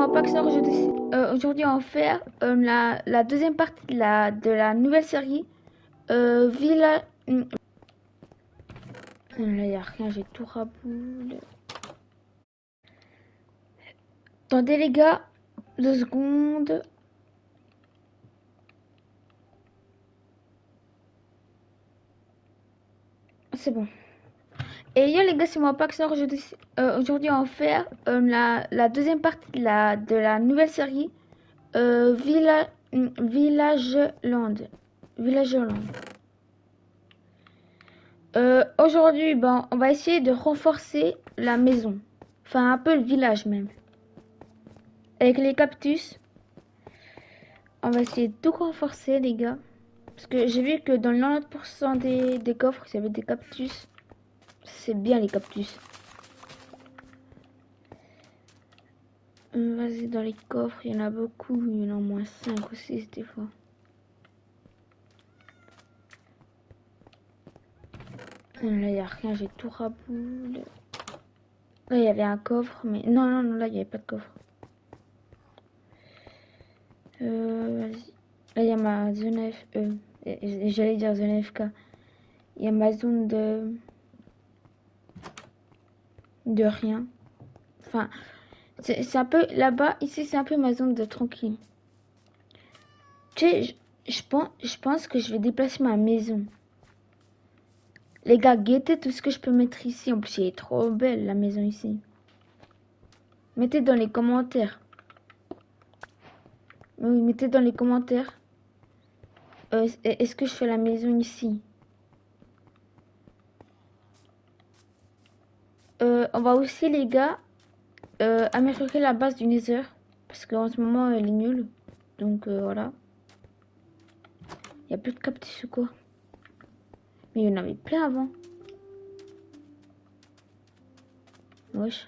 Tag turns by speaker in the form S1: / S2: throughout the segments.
S1: moi Paxor, aujourd'hui on va faire la deuxième partie de la nouvelle série Villa... Là y a rien, j'ai tout raboulé. Attendez les gars, 2 secondes. C'est bon. Et yo les gars, c'est moi Paxor, aujourd'hui on va faire la deuxième partie de la nouvelle série Villageland. Villageland. Aujourd'hui, ben, on va essayer de renforcer la maison. Enfin, un peu le village même. Avec les cactus. On va essayer de tout renforcer, les gars. Parce que j'ai vu que dans le 90% des coffres, il y avait des cactus. C'est bien les cactus. Vas-y, dans les coffres, il y en a beaucoup. Il y en a au moins 5 ou 6 des fois. Là, il n'y a rien, j'ai tout raboulé. Là, il y avait un coffre, mais... Non, non, non, là, il n'y avait pas de coffre. Vas-y. Là, il y a ma zone F... J'allais dire zone FK. Il y a ma zone de rien. Enfin, c'est un peu... Là-bas, ici, c'est un peu ma zone de tranquille. Tu sais, je pense que je vais déplacer ma maison. Les gars, guettez tout ce que je peux mettre ici. En plus, elle est trop belle, la maison ici. Mettez dans les commentaires. Oui, mettez dans les commentaires. Est-ce que je fais la maison ici? On va aussi, les gars, améliorer la base du Nether. Parce qu'en ce moment, elle est nulle. Donc, voilà. Il n'y a plus de cactus ou quoi? Mais il y en avait plein avant. Wesh.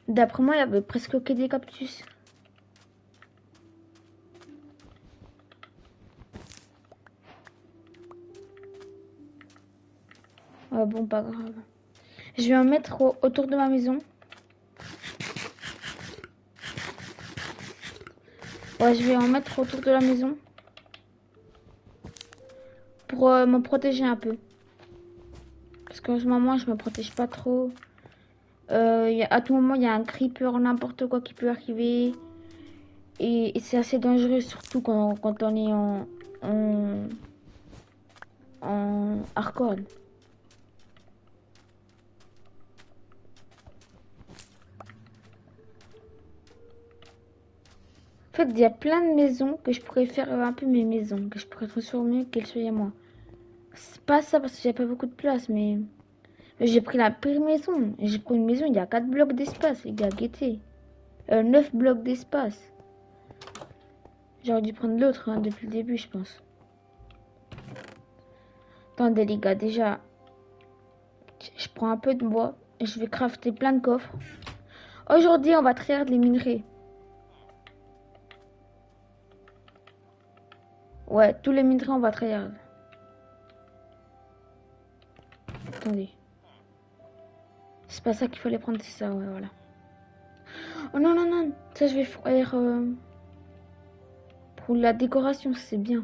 S1: D'après moi, il y avait presque que des cactus. Ouais, bon, pas grave. Je vais en mettre autour de ma maison. Ouais, je vais en mettre autour de la maison. Pour me protéger un peu. Parce qu'en ce moment, je me protège pas trop. À tout moment, il y a un creeper, n'importe quoi qui peut arriver. Et c'est assez dangereux, surtout quand on est en hardcore. En fait, il y a plein de maisons que je pourrais faire un peu mes maisons, que je pourrais transformer, qu'elles soient à moi. C'est pas ça parce que j'ai pas beaucoup de place, mais j'ai pris la pire maison. J'ai pris une maison, il y a 4 blocs d'espace, les gars, guettez. 9 blocs d'espace. J'aurais dû prendre l'autre hein, depuis le début, je pense. Attendez, les gars, déjà, je prends un peu de bois et je vais crafter plein de coffres. Aujourd'hui, on va traire les minerais. Ouais, tous les minerais, on va traire. Attendez. C'est pas ça qu'il fallait prendre, c'est ça, ouais, voilà. Oh non, non, non, ça je vais faire pour la décoration, c'est bien.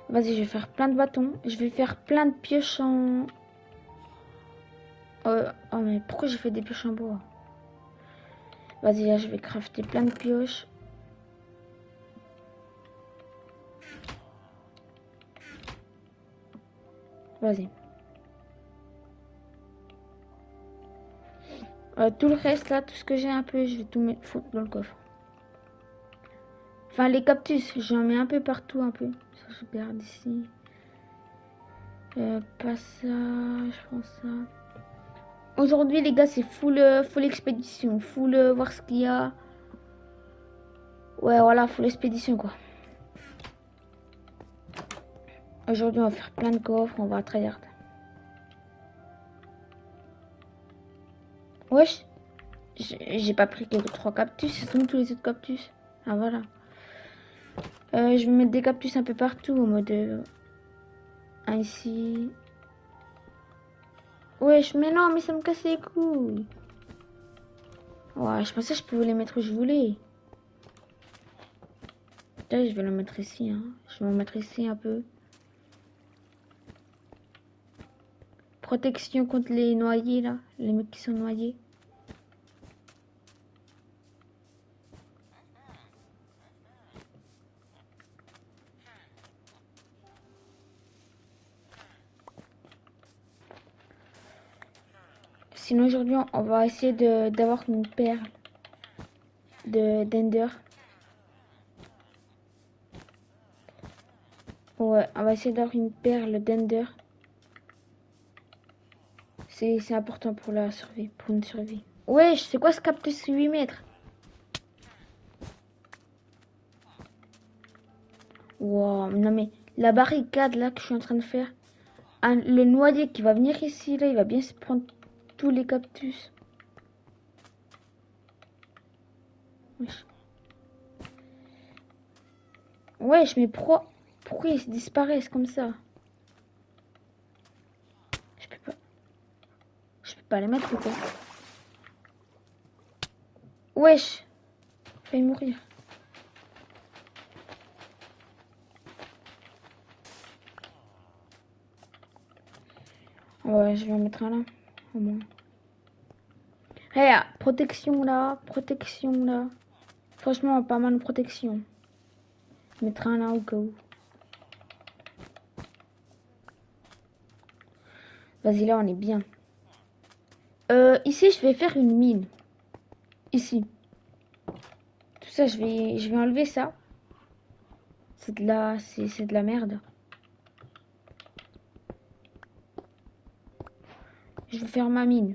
S1: Vas-y, je vais faire plein de bâtons. Je vais faire plein de pioches en... oh, mais pourquoi j'ai fait des pioches en bois? Vas-y, là, je vais crafter plein de pioches. Vas-y. Tout le reste, là, tout ce que j'ai un peu, je vais tout mettre foutre dans le coffre. Enfin, les cactus, j'en mets un peu partout, un peu. Ça, je garde ici. Pas ça, je prends ça. Aujourd'hui, les gars, c'est full expédition. Full voir ce qu'il y a. Ouais, voilà, full expédition, quoi. Aujourd'hui, on va faire plein de coffres, on va tryhard. Wesh. J'ai pas pris que 3 cactus, ce sont tous les autres cactus. Ah voilà. Je vais mettre des cactus un peu partout au mode... un ici. Wesh, mais non, mais ça me casse les couilles. Ouais, je pensais que je pouvais les mettre où je voulais. Là, je vais le mettre ici. Hein. Je vais me mettre ici un peu. Protection contre les noyés, là. Les mecs qui sont noyés. Sinon, aujourd'hui, on va essayer d'avoir une perle d'Ender. Ouais, on va essayer d'avoir une perle d'Ender. C'est important pour la survie, pour une survie. Wesh, c'est quoi ce cactus 8 mètres? Wow, non mais la barricade là que je suis en train de faire, le noyé qui va venir ici là, il va bien se prendre tous les cactus. Wesh, wesh mais pourquoi ils disparaissent comme ça? Je peux pas, je peux pas les mettre ou quoi? Wesh, failli mourir. Ouais, je vais en mettre un là, au moins. Hey, ah, protection là, protection là. Franchement, pas mal de protection. Mettre un là au cas où. Vas-y, là, on est bien. Ici, je vais faire une mine. Ici. Tout ça, je vais enlever ça. C'est de la merde. Je vais faire ma mine.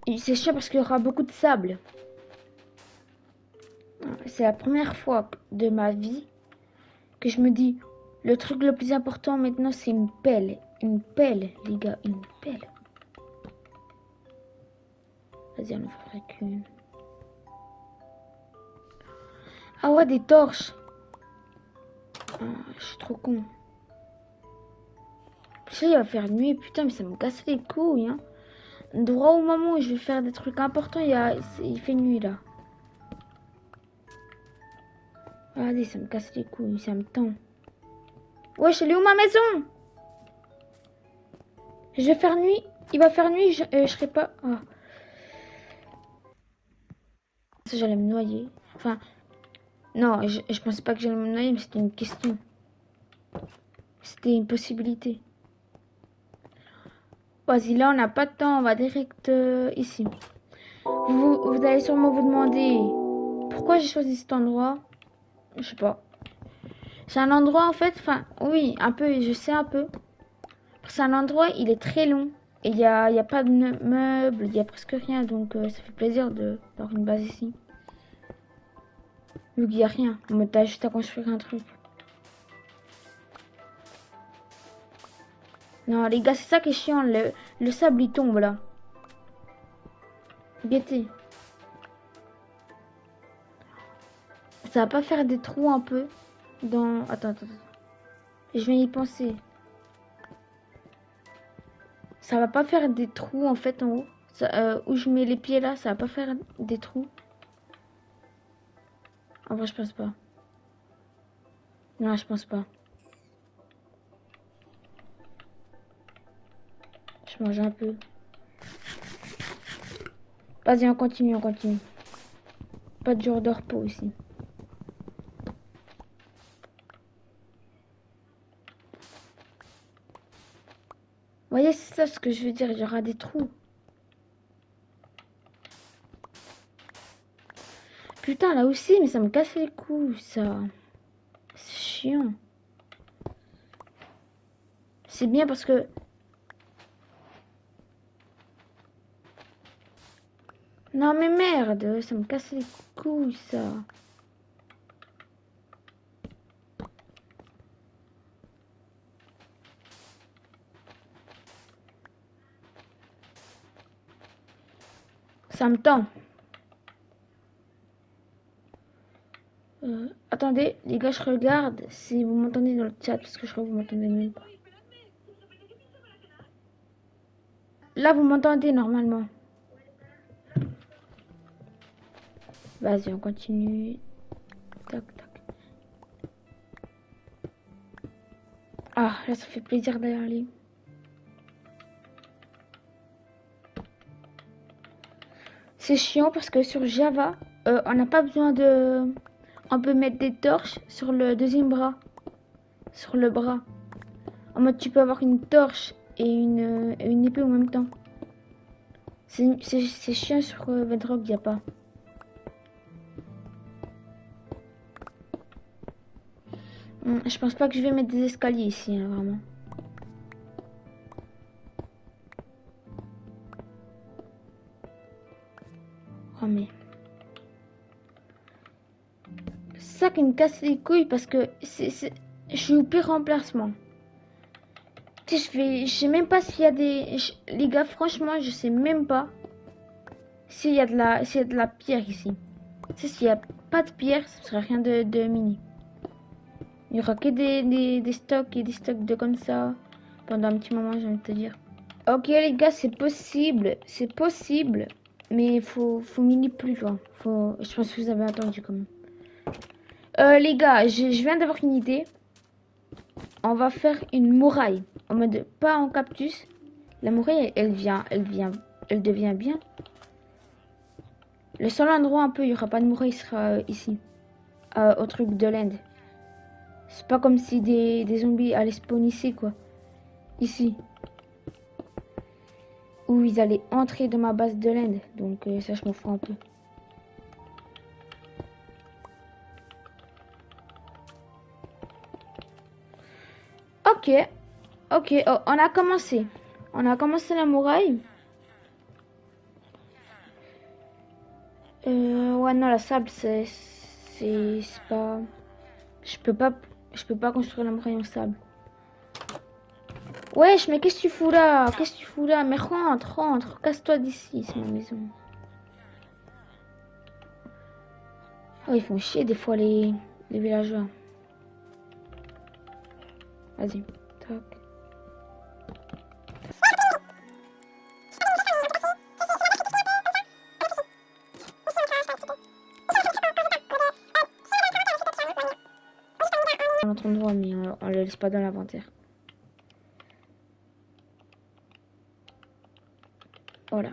S1: Et c'est chiant parce qu'il y aura beaucoup de sable. C'est la première fois de ma vie que je me dis, le truc le plus important maintenant, c'est une pelle. Une pelle, les gars, une pelle. Vas-y, on en ferait qu'une. Ah ouais, des torches. Ah, je suis trop con. Je sais, il va faire nuit, putain, mais ça me casse les couilles, hein. Droit au moment où je vais faire des trucs importants, il fait nuit, là. Allez, ça me casse les couilles, ça me tend. Wesh, elle est où ma maison? Je vais faire nuit. Il va faire nuit, je serai pas... Ah. J'allais me noyer. Enfin, non, je pensais pas que j'allais me noyer, mais c'était une question. C'était une possibilité. Vas-y, là, on n'a pas de temps, on va direct ici. Vous allez sûrement vous demander pourquoi j'ai choisi cet endroit. Je sais pas. C'est un endroit, en fait, enfin, oui, un peu, je sais un peu. C'est un endroit, il est très long. Et il y a pas de meubles, il y a presque rien, donc ça fait plaisir d'avoir une base ici. Vu qu'il n'y a rien, mais t'as juste à construire un truc. Non, les gars, c'est ça qui est chiant. Le sable, il tombe, là. Guettez. Ça va pas faire des trous un peu dans... Attends. Je vais y penser. Ça va pas faire des trous, en fait, en haut. Où je mets les pieds, là, ça va pas faire des trous. En vrai, je pense pas. Non, je pense pas. Je mange un peu. Vas-y, on continue. Pas de jour de repos ici. Vous voyez, c'est ça ce que je veux dire. Il y aura des trous. Putain, là aussi, mais ça me casse les couilles, ça. C'est chiant. C'est bien parce que... Non, mais merde, ça me casse les couilles, ça. Ça me tend. Attendez, les gars, je regarde si vous m'entendez dans le chat, parce que je crois que vous m'entendez même pas. Là, vous m'entendez normalement. Vas-y, on continue. Tac, tac. Ah, là, ça fait plaisir d'aller aller. C'est chiant parce que sur Java, on n'a pas besoin de... On peut mettre des torches sur le deuxième bras. Sur le bras. En mode, tu peux avoir une torche et une épée en même temps. C'est chiant sur Bedrock, il n'y a pas. Je pense pas que je vais mettre des escaliers ici, hein, vraiment. Oh mais... C'est ça qui me casse les couilles parce que je suis au pire remplacement. Tu sais, je sais même pas s'il y a des... Les gars, franchement, je sais même pas s'il y a de la pierre ici. Tu sais, s'il y a pas de pierre, ce serait rien de mini. Il y aura que des stocks et des stocks de comme ça pendant un petit moment, j'ai envie de te dire. Ok les gars, c'est possible, mais faut mini plus loin. Je pense que vous avez entendu quand même. Les gars, je viens d'avoir une idée. On va faire une muraille en mode pas en cactus. La muraille, elle devient bien. Le seul endroit un peu, il y aura pas de muraille, sera ici, au truc de l'Inde. C'est pas comme si des zombies allaient spawn ici quoi. Ici. Où ils allaient entrer dans ma base de l'Inde. Donc ça je m'en fous un peu. Ok. Ok, oh, on a commencé. On a commencé la muraille. Ouais non la sable c'est pas. Je peux pas. Je peux pas construire la muraille en sable. Wesh, mais qu'est-ce que tu fous là? Qu'est-ce que tu fous là? Mais rentre. Casse-toi d'ici, c'est ma maison. Oh, ils font chier des fois les villageois. Vas-y. Tac. Dans notre endroit, mais on le laisse pas dans l'inventaire. Voilà.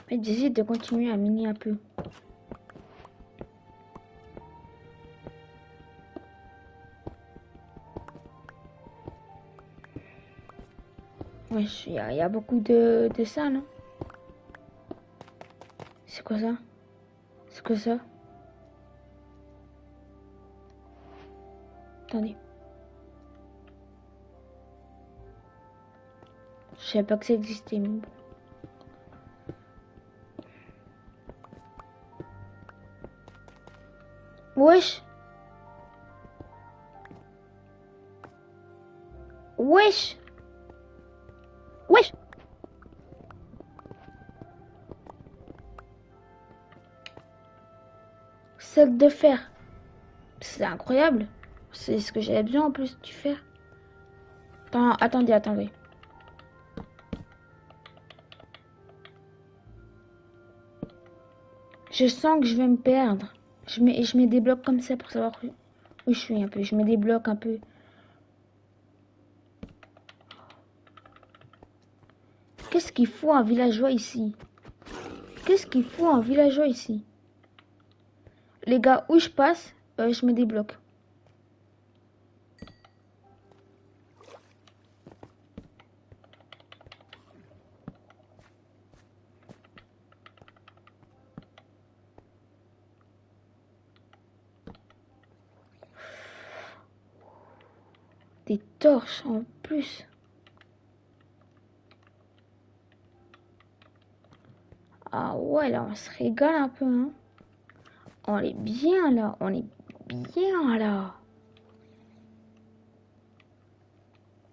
S1: Mais j'hésite de continuer à miner un peu. Ouais, il y a beaucoup de ça, non? C'est quoi ça? C'est quoi ça? Attendez. Je savais pas que ça existait, mais bon. Wesh! Wesh! Wesh! Sac de fer. C'est incroyable. C'est ce que j'avais besoin en plus du fer. Attendez. Je sens que je vais me perdre. Je mets des blocs comme ça pour savoir où je suis un peu. Je mets des blocs un peu. Qu'est-ce qu'il faut un villageois ici? Qu'est-ce qu'il faut un villageois ici? Les gars, où je passe, je mets des blocs. Des torches en plus. Ah ouais, là, on se régale un peu, hein. On est bien, là. On est bien, là.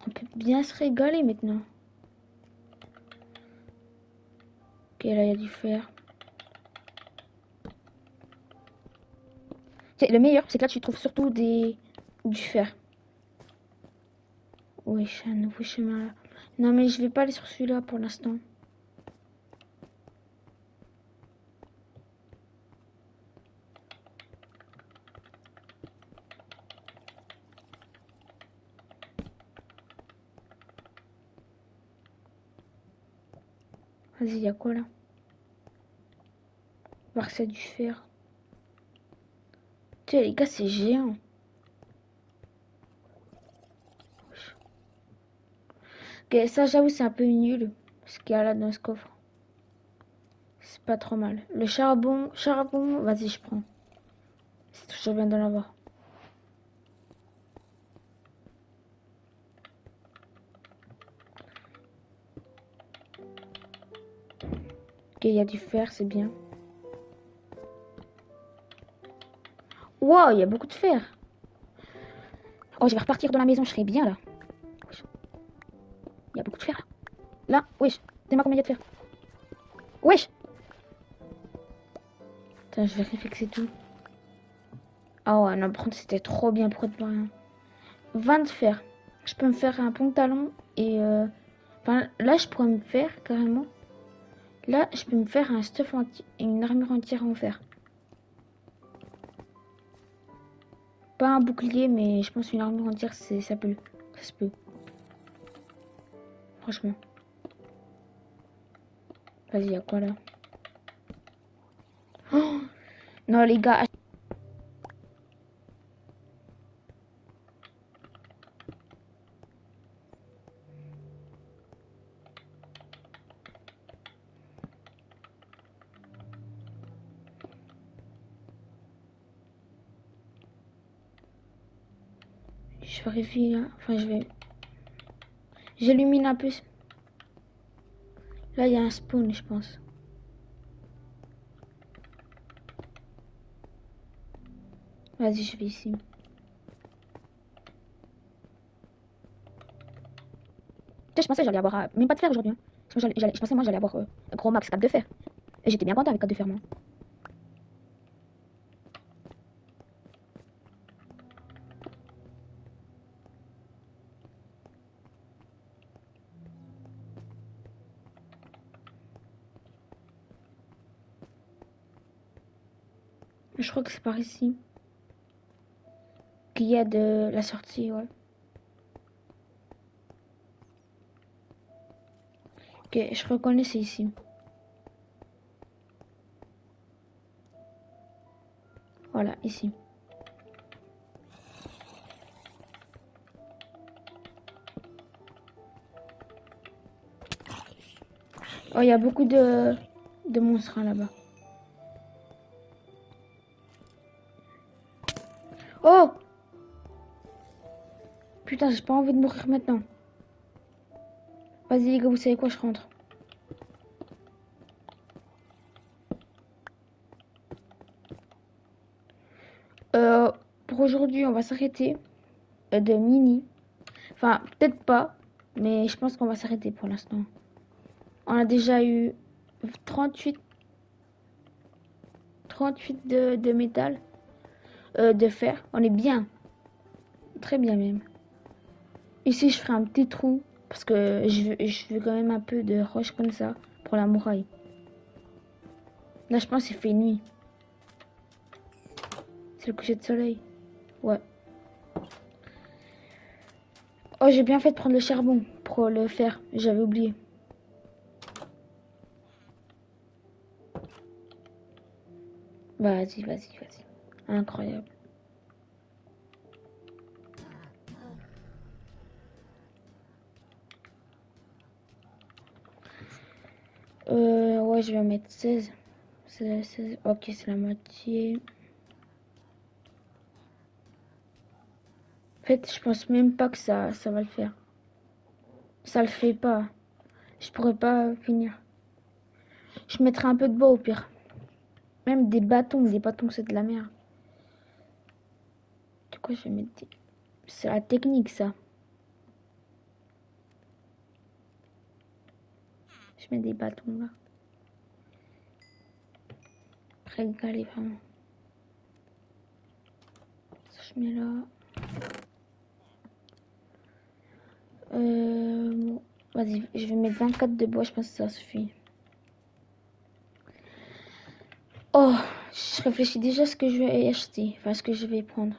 S1: On peut bien se régaler, maintenant. Ok, là, il y a du fer. Le meilleur, c'est que là, tu trouves surtout du fer. Oui, un nouveau chemin là. Non, mais je vais pas aller sur celui-là pour l'instant. Vas-y, il y a quoi là? Voir que c'est du fer. Tu sais, les gars, c'est géant. Ok, ça, j'avoue, c'est un peu nul. Ce qu'il y a là dans ce coffre. C'est pas trop mal. Le charbon, vas-y, je prends. C'est toujours bien d'en avoir. Ok, il y a du fer, c'est bien. Wow, il y a beaucoup de fer. Oh, je vais repartir de la maison, je serai bien là. Il y a beaucoup de fer là. Là, wesh. Dis-moi combien il y a de fer. Wesh. Attends, je vérifie que c'est tout. Ah ouais, non, par contre, c'était trop bien pour être rien. 20 de fer. Je peux me faire un pantalon et... Enfin, là, je pourrais me faire carrément. Là, je peux me faire un stuff une armure entière en fer. Pas un bouclier, mais je pense une armure entière, ça peut. Ça se peut. Franchement. Vas-y, y'a quoi là? Oh non, les gars. Je vérifie là. Enfin, je vais. J'illumine un peu. Là, il y a un spawn, je pense. Vas-y, je vais ici. Je pensais que j'allais avoir même pas de fer aujourd'hui. Hein. Je pensais moi j'allais avoir gros max 4 de fer. Et j'étais bien content avec 4 de fer moi. Je crois que c'est par ici qu'il y a de la sortie, ouais. Ok, je reconnais c'est ici. Voilà, ici. Oh, il y a beaucoup de monstres hein, là-bas. Oh putain, j'ai pas envie de mourir maintenant. Vas-y les gars, vous savez quoi, je rentre. Euh, pour aujourd'hui, on va s'arrêter de mini. Enfin, peut-être pas, mais je pense qu'on va s'arrêter pour l'instant. On a déjà eu 38, 38 de métal, de fer. On est bien, très bien même. Ici, je ferai un petit trou parce que je veux quand même un peu de roche comme ça pour la muraille. Là, je pense qu'il fait nuit. C'est le coucher de soleil. Ouais. Oh, j'ai bien fait de prendre le charbon pour le faire. J'avais oublié. Vas-y, vas-y, vas-y. Incroyable. Ouais, je vais mettre 16. 16, 16. Ok, c'est la moitié. En fait, je pense même pas que ça va le faire. Ça le fait pas. Je pourrais pas finir. Je mettrai un peu de bois au pire. Même des bâtons c'est de la merde. Du coup, je vais mettre des... C'est la technique ça. Je mets des bâtons là. régaler vraiment. Ça, je mets là. Bon, vas-y, je vais mettre 24 de bois, je pense que ça suffit. Oh, je réfléchis déjà à ce que je vais acheter, enfin ce que je vais prendre.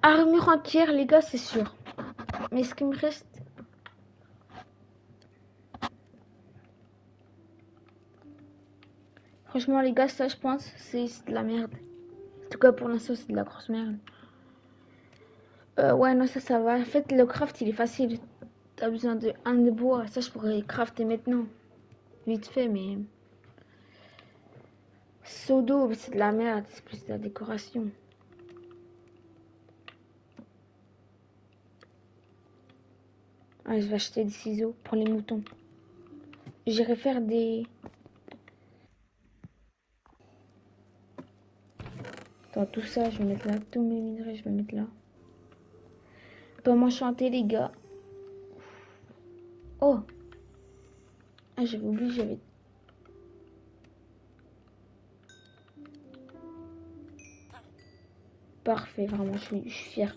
S1: Armure entière, les gars, c'est sûr. Mais ce qui me reste... Franchement, les gars, ça, je pense, c'est de la merde. En tout cas, pour l'instant, c'est de la grosse merde. Ouais, non, ça va. En fait, le craft, il est facile. T'as besoin de un de bois. Ça, je pourrais crafter maintenant. Vite fait, mais... Seau d'eau, c'est de la merde. C'est plus de la décoration. Ah, je vais acheter des ciseaux pour les moutons. J'irai faire des... Attends, tout ça, je vais mettre là. Tous mes minerais, je vais mettre là. Pas m'enchanter, les gars. Oh! Ah, j'avais oublié, j'avais... Parfait, vraiment, je suis fière.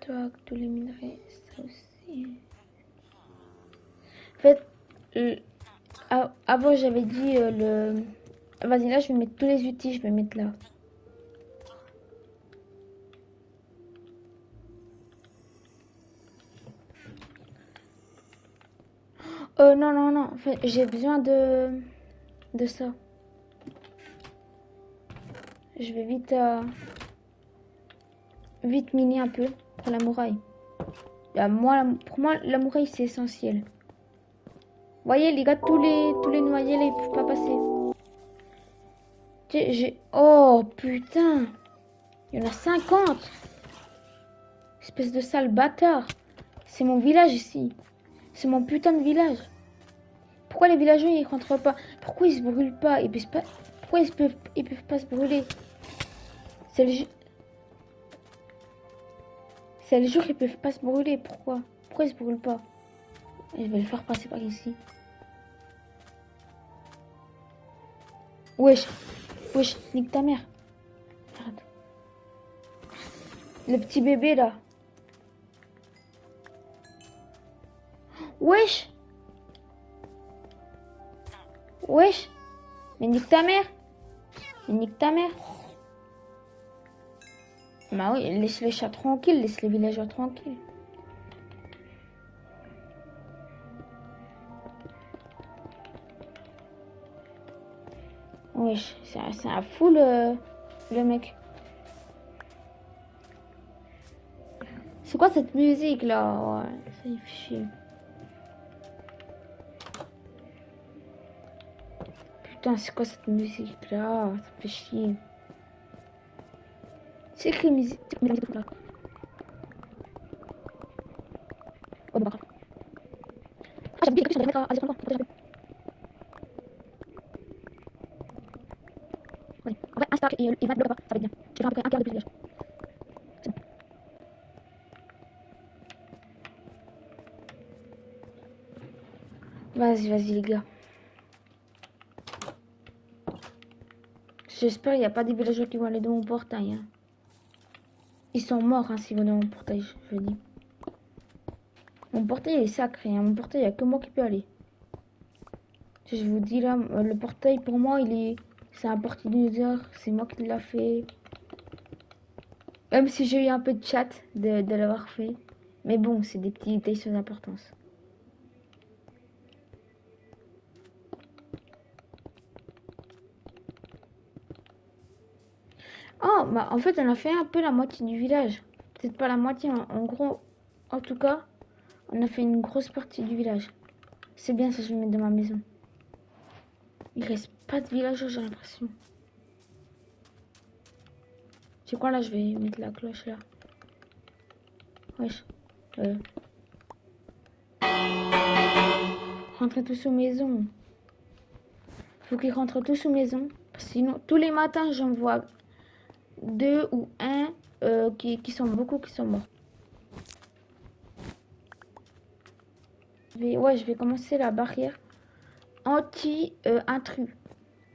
S1: Toi, tous les minerais, ça aussi. En fait, avant, j'avais dit le... Vas-y, là, je vais mettre tous les outils, je vais mettre là. Non, non, non. En fait, j'ai besoin de ça. Je vais vite, vite miner un peu pour la muraille. Pour moi, la muraille, c'est essentiel. Vous voyez, les gars, tous les noyés, là, ils peuvent pas passer. Oh, putain. Il y en a 50. Espèce de sale bâtard. C'est mon village ici. C'est mon putain de village. Pourquoi les villageois ils rentrent pas? Pourquoi ils se brûlent pas? Pourquoi ils peuvent pas se brûler? C'est le jour qu'ils peuvent pas se brûler. Pourquoi ils se brûlent pas? Je vais le faire passer par ici. Wesh. Wesh, nique ta mère. Merde. Le petit bébé là. Wesh. Wesh. Mais nique ta mère. Mais nique ta mère. Bah oui, laisse les chats tranquilles, laisse les villageois tranquilles. Wesh, c'est un fou le mec. C'est quoi cette musique là? Ouais, ça y fait chier. Putain, c'est quoi cette musique là? Ça fait chier. C'est écrit musique. Oh, bah, grave. Ah, j'avais oublié quelque chose, je devrais mettre à 0 temps. Ouais. En vrai, un stack et 20 blocs là-bas, ça va être bien. Je vais faire à peu près un quart de plus de village. C'est bon. Vas-y, vas-y les gars. J'espère qu'il n'y a pas des villageois qui vont aller dans mon portail. Hein. Ils sont morts hein, s'ils vont dans mon portail, je dis. Mon portail est sacré. Hein. Mon portail, il n'y a que moi qui peux aller. Je vous dis là, le portail pour moi, c'est un portail d'user. C'est moi qui l'a fait. Même si j'ai eu un peu de chat de l'avoir fait. Mais bon, c'est des petits détails sans importance. Oh, bah en fait, on a fait un peu la moitié du village. Peut-être pas la moitié, en gros. En tout cas, on a fait une grosse partie du village. C'est bien ça, je vais mettre dans ma maison. Il reste pas de villageois, j'ai l'impression. C'est quoi là? Je vais mettre la cloche là. Wesh. Rentrez tous aux maisons. Faut qu'ils rentrent tous aux maisons. Sinon, tous les matins, j'envoie 2 ou 1 qui sont beaucoup qui sont morts. Ouais, je vais commencer la barrière anti-intrus.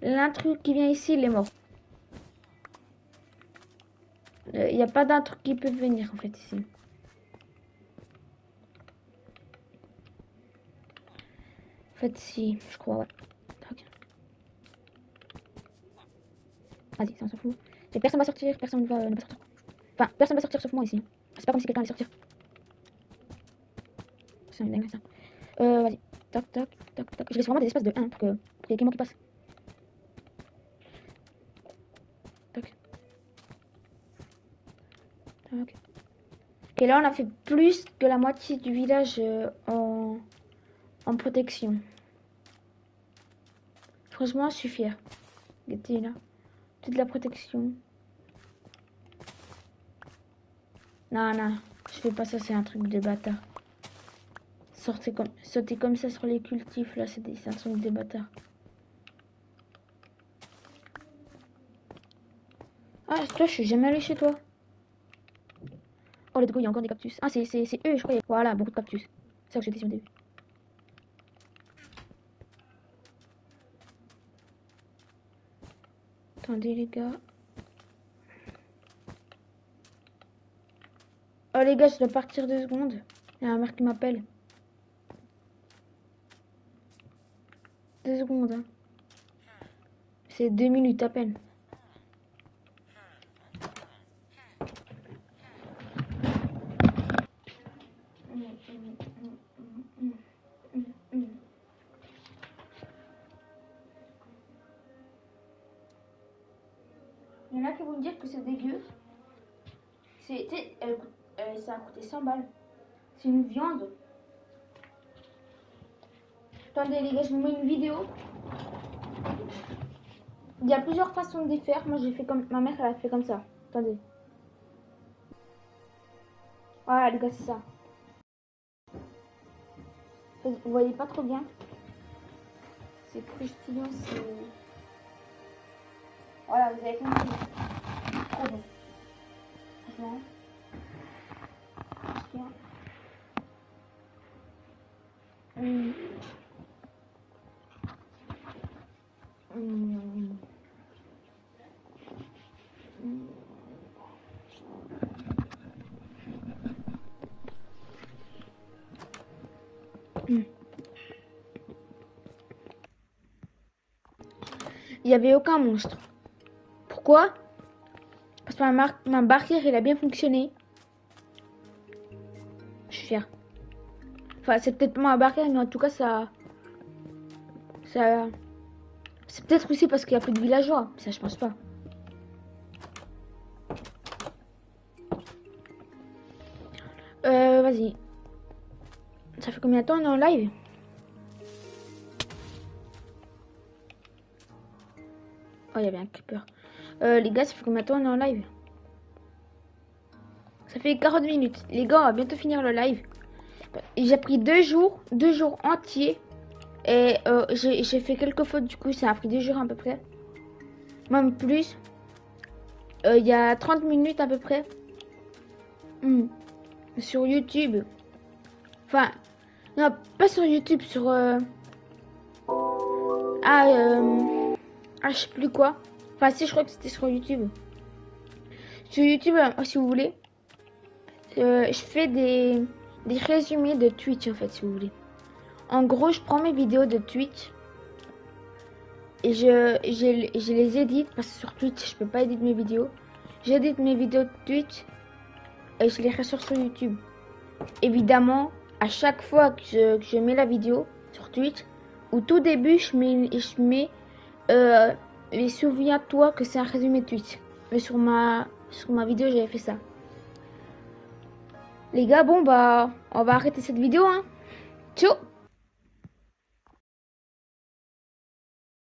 S1: L'intrus qui vient ici, il est mort. Il n'y a pas d'intrus qui peut venir en fait ici. En fait, si, je crois, ouais. Vas-y, ça on s'en fout. Et personne va sortir, personne ne va pas sortir. Enfin, personne va sortir sauf moi ici. C'est pas comme si quelqu'un allait sortir. C'est une dingue ça. Vas-y. Tac, tac, tac, tac. Je laisse vraiment des espaces de 1 pour qu'il y ait que moi qui passe. Tac. Tac. Et là, on a fait plus que la moitié du village en protection. Franchement, je suis fière. Regardez là. Toute la protection. Non, non. Je fais pas ça, c'est un truc de bâtard. Sauter comme ça sur les cultifs, là, c'est un truc de bâtard. Ah, toi, je suis jamais allé chez toi. Oh, let's go, il y a encore des cactus. Ah, c'est eux, je crois. Voilà, beaucoup de cactus. C'est ça que j'ai dit au début. Attendez, les gars. Oh, les gars, je dois partir 2 secondes. Il y a un mec qui m'appelle. 2 secondes, hein. C'est 2 minutes à peine. Il y en a qui vont me dire que c'est dégueu. Ça a coûté 100 balles. C'est une viande. Attendez les gars, je vous mets une vidéo. Il y a plusieurs façons de les faire. Moi j'ai fait comme ma mère, elle a fait comme ça. Attendez. Voilà les gars, c'est ça. Vous voyez pas trop bien. C'est croustillant, c'est... Voilà, vous avez compris. Trop bon. Franchement. Croustillant. Mmh. Mmh. Mmh. Mmh. Il n'y avait aucun monstre. Pourquoi? Parce que ma barrière, elle a bien fonctionné. Je suis fière. Enfin, c'est peut-être pas ma barrière, mais en tout cas, ça... C'est peut-être aussi parce qu'il n'y a plus de villageois. Ça, je pense pas. Vas-y. Ça fait combien de temps on est en live? Oh, il y avait un creeper. Les gars, ça fait combien de temps on est en live? Ça fait 40 minutes. Les gars, on va bientôt finir le live. J'ai pris 2 jours entiers. Et j'ai fait quelques fautes, du coup, ça a pris 2 jours à peu près. Même plus. Il y a 30 minutes à peu près. Sur YouTube. Enfin, non, pas sur YouTube, sur... je sais plus quoi. Enfin, si, je crois que c'était sur YouTube. Sur YouTube, si vous voulez, je fais des résumés de Twitch, en fait, si vous voulez. En gros, je prends mes vidéos de Twitch et je les édite, parce que sur Twitch, je peux pas éditer mes vidéos. J'édite mes vidéos de Twitch et je les ressors sur YouTube. Évidemment, à chaque fois que je mets la vidéo sur Twitch, au tout début, je mets mais souviens-toi que c'est un résumé Twitch. Mais sur ma vidéo, j'avais fait ça. Les gars, bon bah, on va arrêter cette vidéo, hein. Ciao.